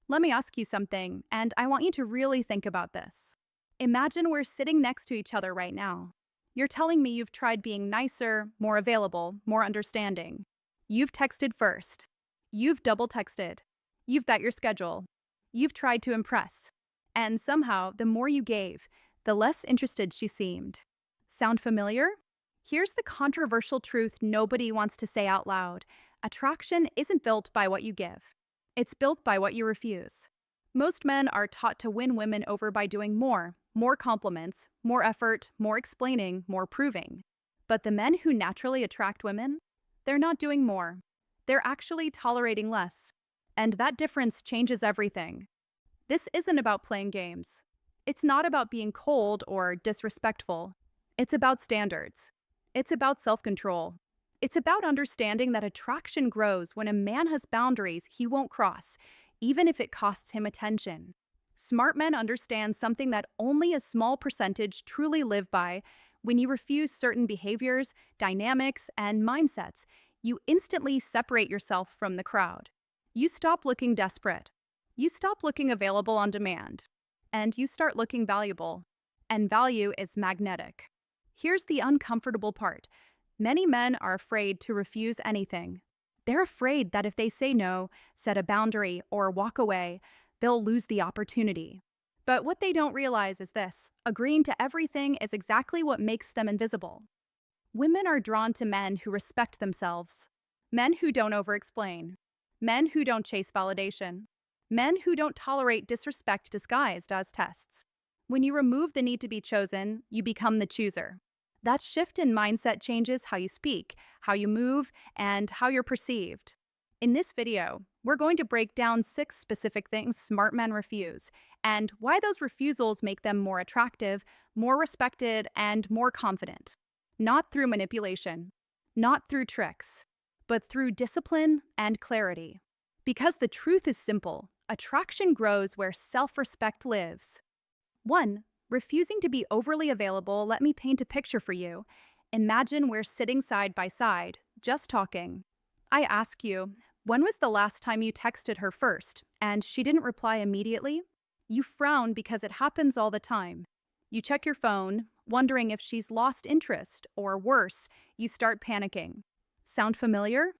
Let me ask you something, and I want you to really think about this. Imagine we're sitting next to each other right now. You're telling me you've tried being nicer, more available, more understanding. You've texted first. You've double texted. You've got your schedule. You've tried to impress. And somehow, the more you gave, the less interested she seemed. Sound familiar? Here's the controversial truth nobody wants to say out loud. Attraction isn't built by what you give. It's built by what you refuse. Most men are taught to win women over by doing more compliments, more effort, more explaining, more proving. But the men who naturally attract women, they're not doing more. They're actually tolerating less. And that difference changes everything. This isn't about playing games. It's not about being cold or disrespectful. It's about standards. It's about self-control. It's about understanding that attraction grows when a man has boundaries he won't cross, even if it costs him attention. Smart men understand something that only a small percentage truly live by. When you refuse certain behaviors, dynamics, and mindsets, you instantly separate yourself from the crowd. You stop looking desperate. You stop looking available on demand. And you start looking valuable. And value is magnetic. Here's the uncomfortable part. Many men are afraid to refuse anything. They're afraid that if they say no, set a boundary, or walk away, they'll lose the opportunity. But what they don't realize is this: agreeing to everything is exactly what makes them invisible. Women are drawn to men who respect themselves, men who don't overexplain, men who don't chase validation, men who don't tolerate disrespect disguised as tests. When you remove the need to be chosen, you become the chooser. That shift in mindset changes how you speak, how you move, and how you're perceived. In this video, we're going to break down 6 specific things smart men refuse, and why those refusals make them more attractive, more respected, and more confident. Not through manipulation, not through tricks, but through discipline and clarity. Because the truth is simple, attraction grows where self-respect lives. 1. Refusing to be overly available. Let me paint a picture for you. Imagine we're sitting side by side, just talking. I ask you, when was the last time you texted her first, and she didn't reply immediately? You frown because it happens all the time. You check your phone, wondering if she's lost interest, or worse, you start panicking. Sound familiar?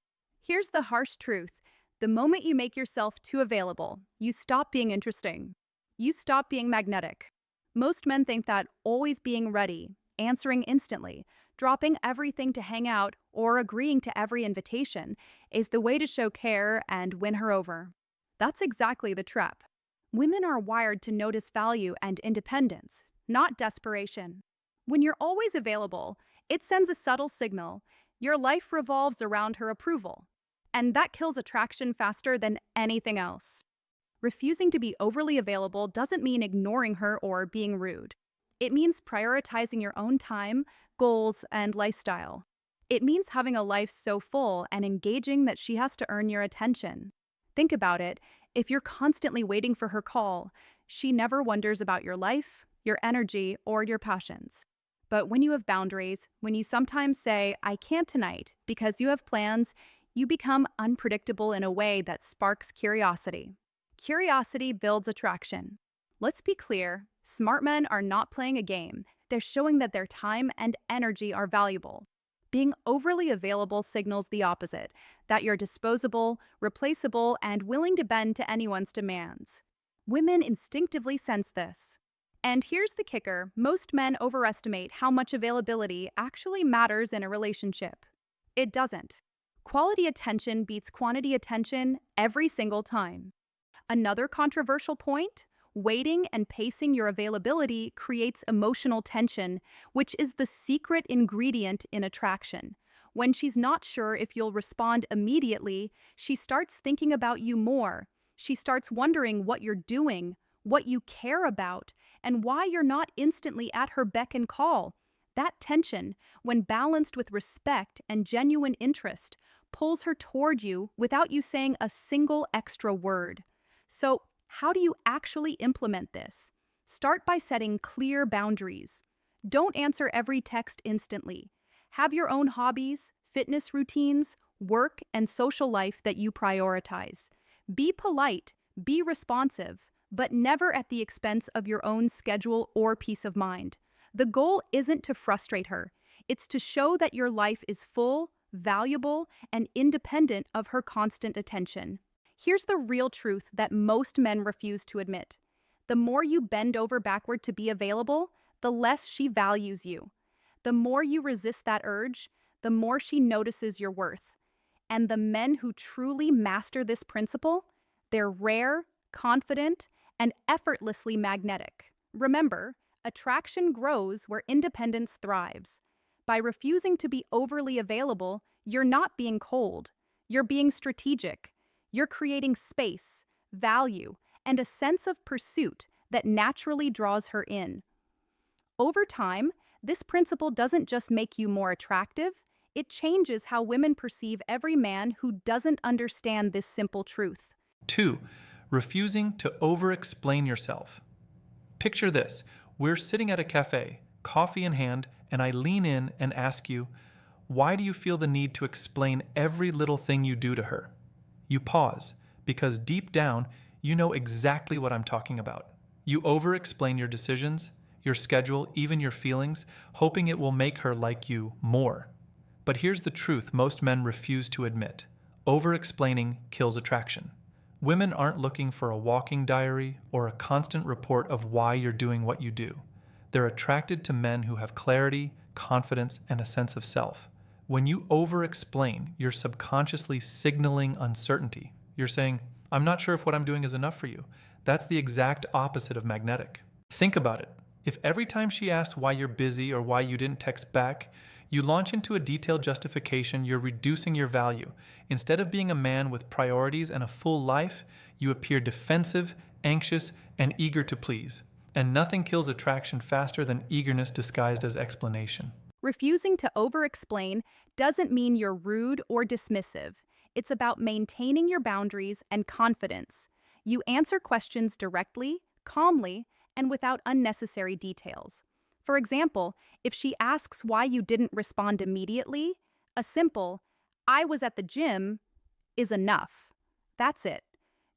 Here's the harsh truth. The moment you make yourself too available, you stop being interesting. You stop being magnetic. Most men think that always being ready, answering instantly, dropping everything to hang out, or agreeing to every invitation is the way to show care and win her over. That's exactly the trap. Women are wired to notice value and independence, not desperation. When you're always available, it sends a subtle signal. Your life revolves around her approval. And that kills attraction faster than anything else. Refusing to be overly available doesn't mean ignoring her or being rude. It means prioritizing your own time, goals, and lifestyle. It means having a life so full and engaging that she has to earn your attention. Think about it. If you're constantly waiting for her call, she never wonders about your life, your energy, or your passions. But when you have boundaries, when you sometimes say, "I can't tonight," because you have plans, you become unpredictable in a way that sparks curiosity. Curiosity builds attraction. Let's be clear, smart men are not playing a game. They're showing that their time and energy are valuable. Being overly available signals the opposite, that you're disposable, replaceable, and willing to bend to anyone's demands. Women instinctively sense this. And here's the kicker: most men overestimate how much availability actually matters in a relationship. It doesn't. Quality attention beats quantity attention every single time. Another controversial point: waiting and pacing your availability creates emotional tension, which is the secret ingredient in attraction. When she's not sure if you'll respond immediately, she starts thinking about you more. She starts wondering what you're doing, what you care about, and why you're not instantly at her beck and call. That tension, when balanced with respect and genuine interest, pulls her toward you without you saying a single extra word. So, how do you actually implement this? Start by setting clear boundaries. Don't answer every text instantly. Have your own hobbies, fitness routines, work, and social life that you prioritize. Be polite, Be responsive, but never at the expense of your own schedule or peace of mind. The goal isn't to frustrate her, it's to show that your life is full, valuable, and independent of her constant attention. Here's the real truth that most men refuse to admit. The more you bend over backward to be available, the less she values you. The more you resist that urge, the more she notices your worth. And the men who truly master this principle, they're rare, confident, and effortlessly magnetic. Remember, attraction grows where independence thrives. By refusing to be overly available, you're not being cold. You're being strategic. You're creating space, value, and a sense of pursuit that naturally draws her in. Over time, this principle doesn't just make you more attractive, it changes how women perceive every man who doesn't understand this simple truth. 2. Refusing to over-explain yourself. Picture this. We're sitting at a cafe, coffee in hand, and I lean in and ask you, why do you feel the need to explain every little thing you do to her? You pause, because deep down, you know exactly what I'm talking about. You over-explain your decisions, your schedule, even your feelings, hoping it will make her like you more. But here's the truth most men refuse to admit. Over-explaining kills attraction. Women aren't looking for a walking diary or a constant report of why you're doing what you do. They're attracted to men who have clarity, confidence, and a sense of self. When you over-explain, you're subconsciously signaling uncertainty. You're saying, I'm not sure if what I'm doing is enough for you. That's the exact opposite of magnetic. Think about it. If every time she asks why you're busy or why you didn't text back, you launch into a detailed justification, you're reducing your value. Instead of being a man with priorities and a full life, you appear defensive, anxious, and eager to please. And nothing kills attraction faster than eagerness disguised as explanation. Refusing to over-explain doesn't mean you're rude or dismissive. It's about maintaining your boundaries and confidence. You answer questions directly, calmly, and without unnecessary details. For example, if she asks why you didn't respond immediately, a simple, I was at the gym, is enough. That's it.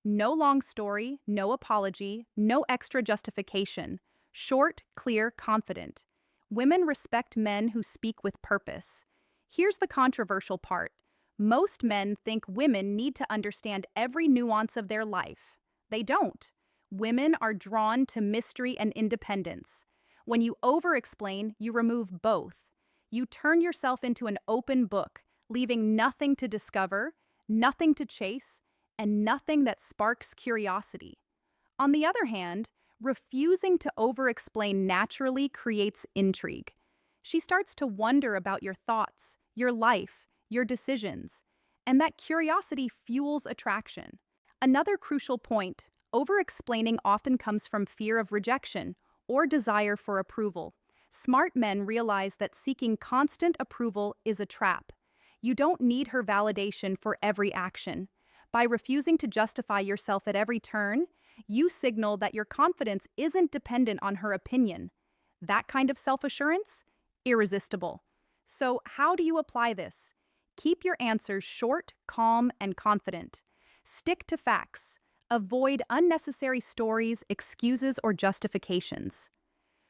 No long story, no apology, no extra justification. Short, clear, confident. Women respect men who speak with purpose. Here's the controversial part. Most men think women need to understand every nuance of their life. They don't. Women are drawn to mystery and independence. When you over-explain, you remove both. You turn yourself into an open book, leaving nothing to discover, nothing to chase, and nothing that sparks curiosity. On the other hand, refusing to over-explain naturally creates intrigue. She starts to wonder about your thoughts, your life, your decisions, and that curiosity fuels attraction. Another crucial point, over-explaining often comes from fear of rejection or desire for approval. Smart men realize that seeking constant approval is a trap. You don't need her validation for every action. By refusing to justify yourself at every turn, you signal that your confidence isn't dependent on her opinion. That kind of self-assurance? Irresistible. So, how do you apply this? Keep your answers short, calm, and confident. Stick to facts. Avoid unnecessary stories, excuses, or justifications.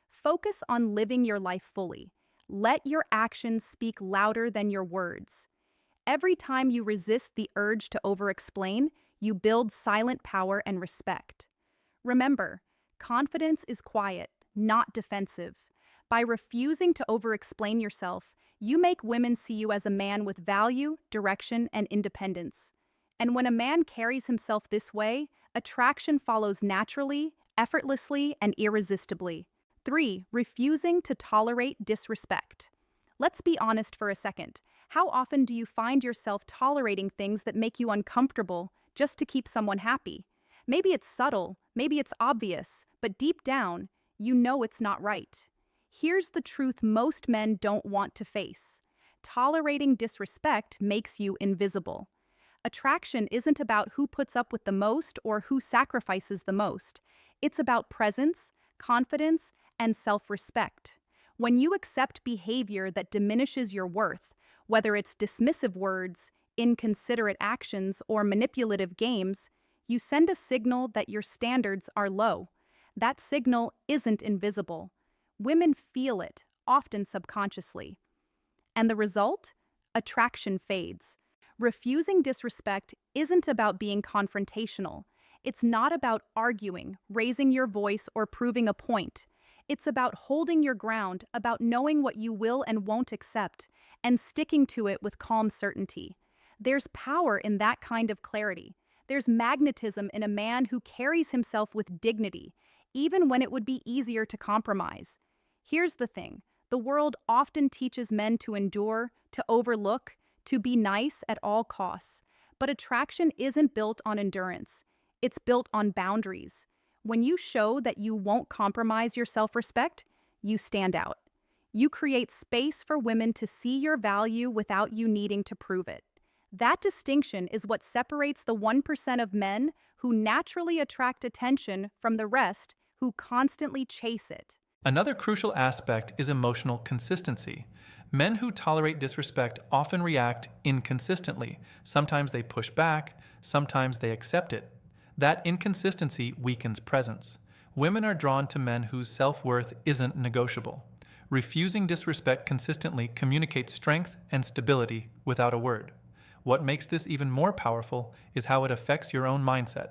Focus on living your life fully. Let your actions speak louder than your words. Every time you resist the urge to over-explain, you build silent power and respect. Remember, confidence is quiet, not defensive. By refusing to over-explain yourself, you make women see you as a man with value, direction, and independence. And when a man carries himself this way, attraction follows naturally, effortlessly, and irresistibly. 3. Refusing to tolerate disrespect. Let's be honest for a second. How often do you find yourself tolerating things that make you uncomfortable just to keep someone happy? Maybe it's subtle, maybe it's obvious, but deep down, you know it's not right. Here's the truth most men don't want to face. Tolerating disrespect makes you invisible. Attraction isn't about who puts up with the most or who sacrifices the most. It's about presence, confidence, and self-respect. When you accept behavior that diminishes your worth, whether it's dismissive words, inconsiderate actions, or manipulative games, You send a signal that your standards are low. That signal isn't invisible. Women feel it, often subconsciously. And the result? Attraction fades. Refusing disrespect isn't about being confrontational. It's not about arguing, raising your voice, or proving a point. It's about holding your ground, about knowing what you will and won't accept, and sticking to it with calm certainty. There's power in that kind of clarity. There's magnetism in a man who carries himself with dignity, even when it would be easier to compromise. Here's the thing. The world often teaches men to endure, to overlook, to be nice at all costs. But attraction isn't built on endurance. It's built on boundaries. When you show that you won't compromise your self-respect, you stand out. You create space for women to see your value without you needing to prove it. That distinction is what separates the 1% of men who naturally attract attention from the rest who constantly chase it. Another crucial aspect is emotional consistency. Men who tolerate disrespect often react inconsistently. Sometimes they push back, sometimes they accept it. That inconsistency weakens presence. Women are drawn to men whose self-worth isn't negotiable. Refusing disrespect consistently communicates strength and stability without a word. What makes this even more powerful is how it affects your own mindset.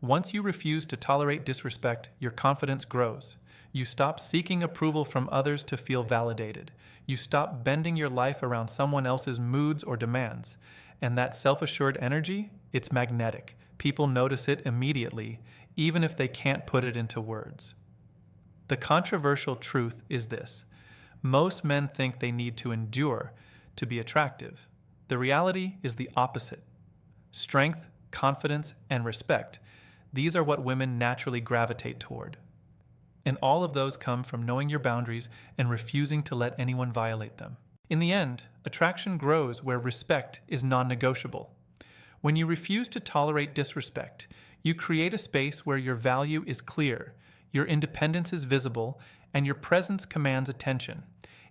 Once you refuse to tolerate disrespect, your confidence grows. You stop seeking approval from others to feel validated. You stop bending your life around someone else's moods or demands. And that self-assured energy, it's magnetic. People notice it immediately, even if they can't put it into words. The controversial truth is this: most men think they need to endure to be attractive. The reality is the opposite. Strength, confidence, and respect, these are what women naturally gravitate toward. And all of those come from knowing your boundaries and refusing to let anyone violate them. In the end, attraction grows where respect is non-negotiable. When you refuse to tolerate disrespect, you create a space where your value is clear, your independence is visible, and your presence commands attention.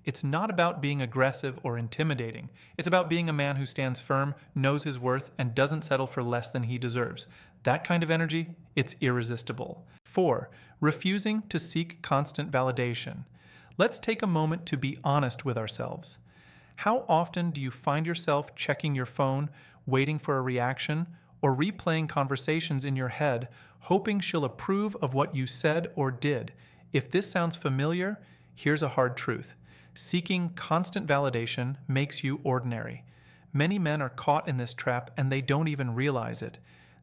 It's not about being aggressive or intimidating. It's about being a man who stands firm, knows his worth, and doesn't settle for less than he deserves. That kind of energy, it's irresistible. 4. Refusing to seek constant validation. Let's take a moment to be honest with ourselves. How often do you find yourself checking your phone, waiting for a reaction, or replaying conversations in your head, hoping she'll approve of what you said or did? If this sounds familiar, here's a hard truth. Seeking constant validation makes you ordinary. Many men are caught in this trap and they don't even realize it.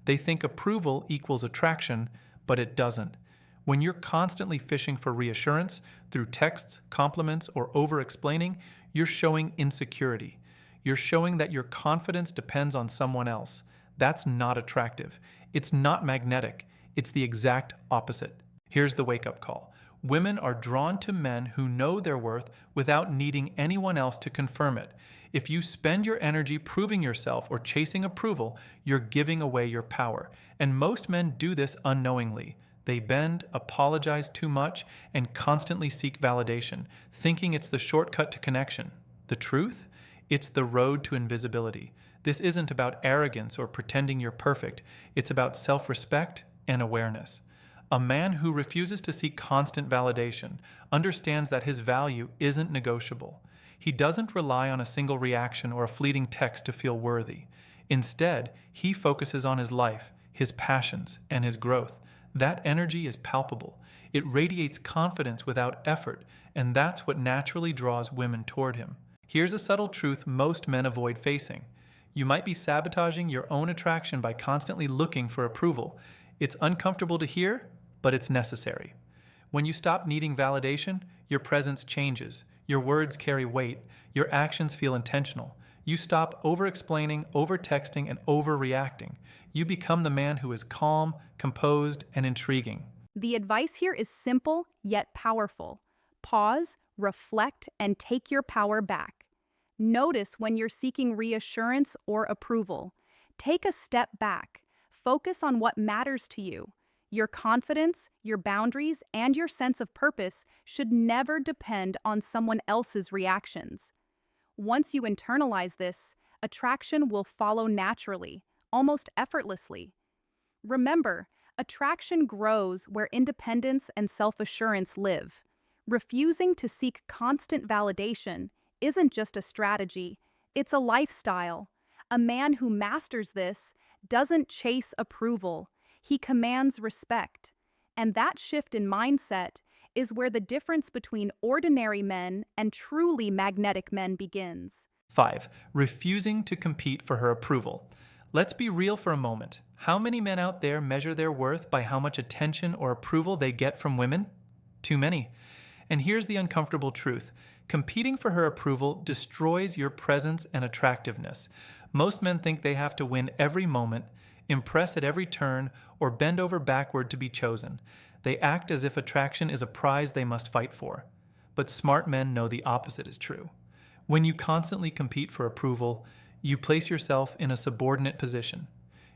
They think approval equals attraction, but it doesn't. When you're constantly fishing for reassurance through texts, compliments, or over-explaining, you're showing insecurity. You're showing that your confidence depends on someone else. That's not attractive. It's not magnetic. It's the exact opposite. Here's the wake-up call. Women are drawn to men who know their worth without needing anyone else to confirm it. If you spend your energy proving yourself or chasing approval, you're giving away your power. And most men do this unknowingly. They bend, apologize too much, and constantly seek validation, thinking it's the shortcut to connection. The truth? It's the road to invisibility. This isn't about arrogance or pretending you're perfect. It's about self-respect and awareness. A man who refuses to seek constant validation understands that his value isn't negotiable. He doesn't rely on a single reaction or a fleeting text to feel worthy. Instead, he focuses on his life, his passions, and his growth. That energy is palpable. It radiates confidence without effort, and that's what naturally draws women toward him. Here's a subtle truth most men avoid facing. You might be sabotaging your own attraction by constantly looking for approval. It's uncomfortable to hear, but it's necessary. When you stop needing validation, your presence changes. Your words carry weight. Your actions feel intentional. You stop over-explaining, over-texting, and overreacting. You become the man who is calm, composed, and intriguing. The advice here is simple yet powerful. Pause, reflect, and take your power back. Notice when you're seeking reassurance or approval. Take a step back. Focus on what matters to you. Your confidence, your boundaries, and your sense of purpose should never depend on someone else's reactions. Once you internalize this, attraction will follow naturally, almost effortlessly. Remember, attraction grows where independence and self assurance live. Refusing to seek constant validation isn't just a strategy, it's a lifestyle. A man who masters this doesn't chase approval, he commands respect. And that shift in mindset is where the difference between ordinary men and truly magnetic men begins. 5. Refusing to compete for her approval. Let's be real for a moment. How many men out there measure their worth by how much attention or approval they get from women? Too many. And here's the uncomfortable truth. Competing for her approval destroys your presence and attractiveness. Most men think they have to win every moment, impress at every turn, or bend over backward to be chosen. They act as if attraction is a prize they must fight for. But smart men know the opposite is true. When you constantly compete for approval, you place yourself in a subordinate position.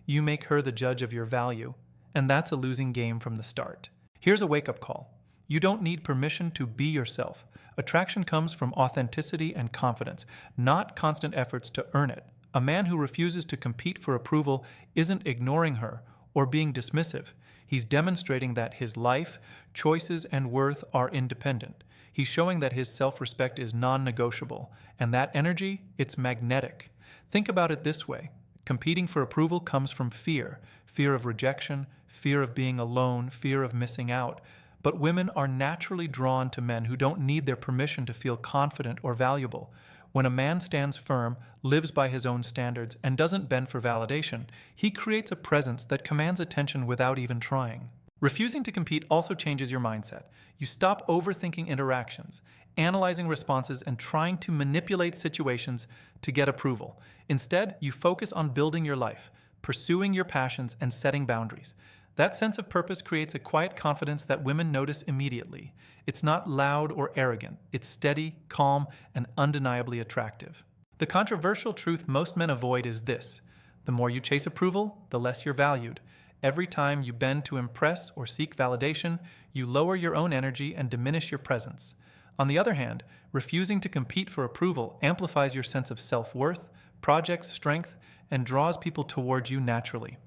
You make her the judge of your value, and that's a losing game from the start. Here's a wake-up call. You don't need permission to be yourself. Attraction comes from authenticity and confidence, not constant efforts to earn it. A man who refuses to compete for approval isn't ignoring her or being dismissive. He's demonstrating that his life, choices, and worth are independent. He's showing that his self-respect is non-negotiable, and that energy, it's magnetic. Think about it this way. Competing for approval comes from fear, fear of rejection, fear of being alone, fear of missing out. But women are naturally drawn to men who don't need their permission to feel confident or valuable. When a man stands firm, lives by his own standards, and doesn't bend for validation, he creates a presence that commands attention without even trying. Refusing to compete also changes your mindset. You stop overthinking interactions, analyzing responses, and trying to manipulate situations to get approval. Instead, you focus on building your life, pursuing your passions, and setting boundaries. That sense of purpose creates a quiet confidence that women notice immediately. It's not loud or arrogant. It's steady, calm, and undeniably attractive. The controversial truth most men avoid is this: the more you chase approval, the less you're valued. Every time you bend to impress or seek validation, you lower your own energy and diminish your presence. On the other hand, refusing to compete for approval amplifies your sense of self-worth, projects strength, and draws people toward you naturally.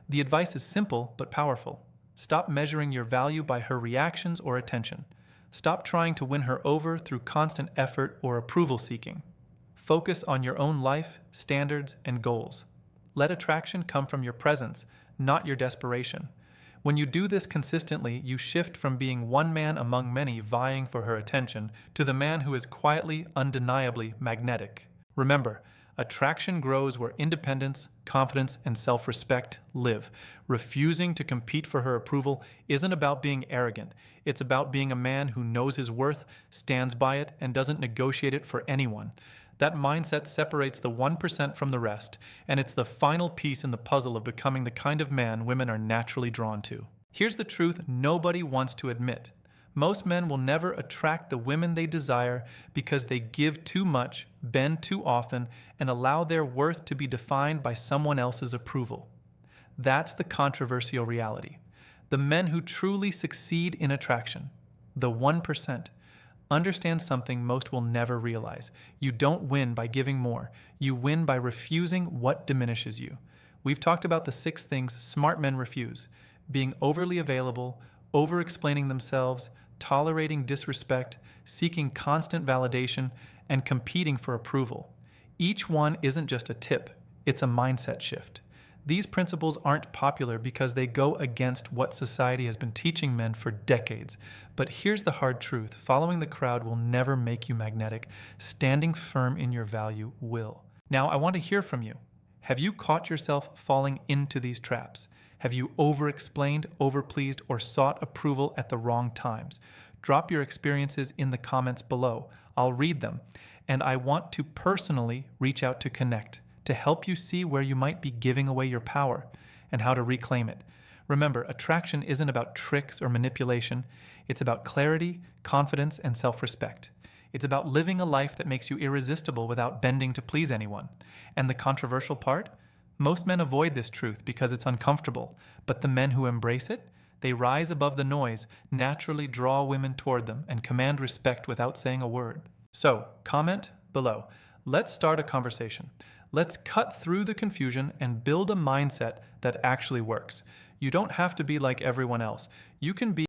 The advice is simple but powerful. Stop measuring your value by her reactions or attention. Stop trying to win her over through constant effort or approval seeking. Focus on your own life, standards, and goals. Let attraction come from your presence, not your desperation. When you do this consistently, you shift from being one man among many vying for her attention to the man who is quietly, undeniably magnetic. Remember, attraction grows where independence, confidence, and self-respect live. Refusing to compete for her approval isn't about being arrogant. It's about being a man who knows his worth, stands by it, and doesn't negotiate it for anyone. That mindset separates the 1% from the rest, and it's the final piece in the puzzle of becoming the kind of man women are naturally drawn to. Here's the truth nobody wants to admit. Most men will never attract the women they desire because they give too much, bend too often, and allow their worth to be defined by someone else's approval. That's the controversial reality. The men who truly succeed in attraction, the 1%, understand something most will never realize. You don't win by giving more. You win by refusing what diminishes you. We've talked about the 6 things smart men refuse: being overly available, over-explaining themselves, tolerating disrespect, seeking constant validation, and competing for approval. Each one isn't just a tip, it's a mindset shift. These principles aren't popular because they go against what society has been teaching men for decades. But here's the hard truth: following the crowd will never make you magnetic. Standing firm in your value will. Now, I want to hear from you. Have you caught yourself falling into these traps? Have you over-explained, over-pleased, or sought approval at the wrong times? Drop your experiences in the comments below. I'll read them. And I want to personally reach out to connect, to help you see where you might be giving away your power and how to reclaim it. Remember, attraction isn't about tricks or manipulation. It's about clarity, confidence, and self-respect. It's about living a life that makes you irresistible without bending to please anyone. And the controversial part? Most men avoid this truth because it's uncomfortable, but the men who embrace it, they rise above the noise, naturally draw women toward them, and command respect without saying a word. So, comment below. Let's start a conversation. Let's cut through the confusion and build a mindset that actually works. You don't have to be like everyone else. You can be